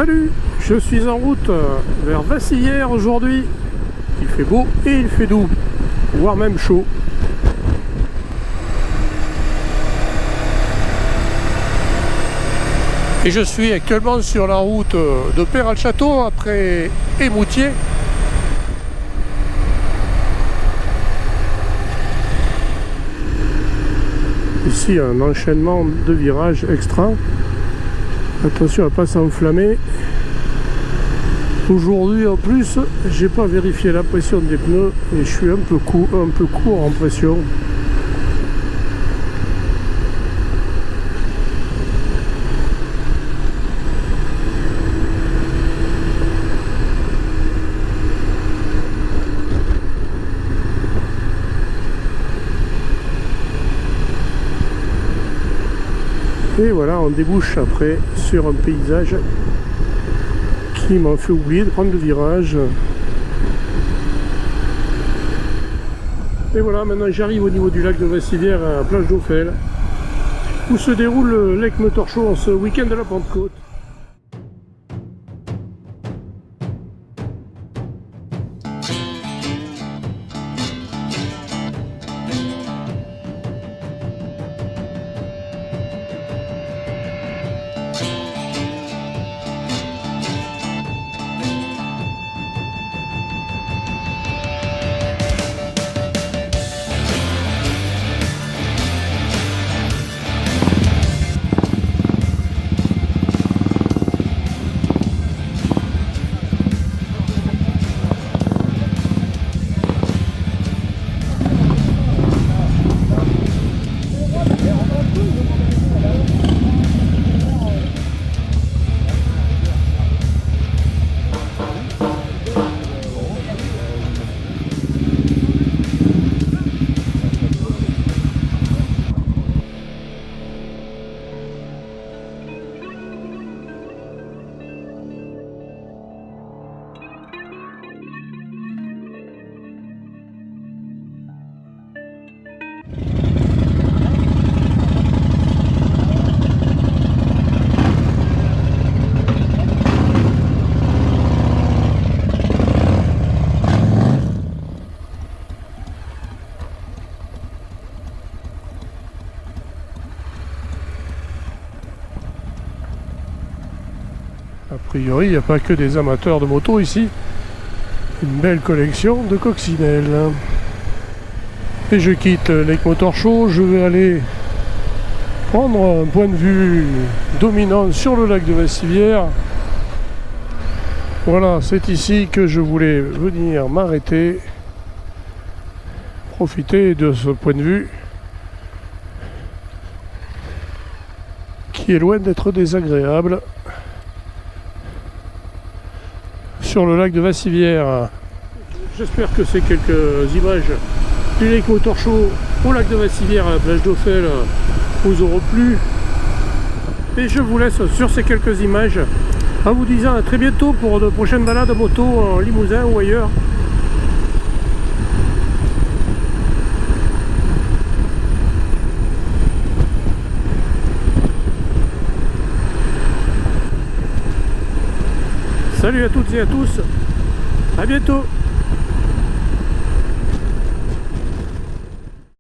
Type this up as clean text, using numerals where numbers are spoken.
Salut, je suis en route vers Vassillières aujourd'hui. Il fait beau et il fait doux, voire même chaud. Et je suis actuellement sur la route de Peyrat-le-Château après Émoutier. Ici un enchaînement de virages extra. Attention à ne pas s'enflammer. Aujourd'hui en plus, j'ai pas vérifié la pression des pneus et je suis un peu court en pression. Et voilà, on débouche après sur un paysage qui m'a fait oublier de prendre le virage. Et voilà, maintenant j'arrive au niveau du lac de Vassillières à Plage d'Ophel, où se déroule le Lake Motor Show en ce week-end de la Pentecôte. A priori, il n'y a pas que des amateurs de moto ici. Une belle collection de coccinelles. Et je quitte Lake Motor Show. Je vais aller prendre un point de vue dominant sur le lac de Vassillières. Voilà, c'est ici que je voulais venir m'arrêter. Profiter de ce point de vue qui est loin d'être désagréable. Sur le lac de Vassillières. J'espère que ces quelques images du Lake Motor Show au lac de Vassillières à la plage d'Ophel vous auront plu. Et je vous laisse sur ces quelques images en vous disant à très bientôt pour de prochaines balades moto en Limousin ou ailleurs. Salut à toutes et à tous, à bientôt.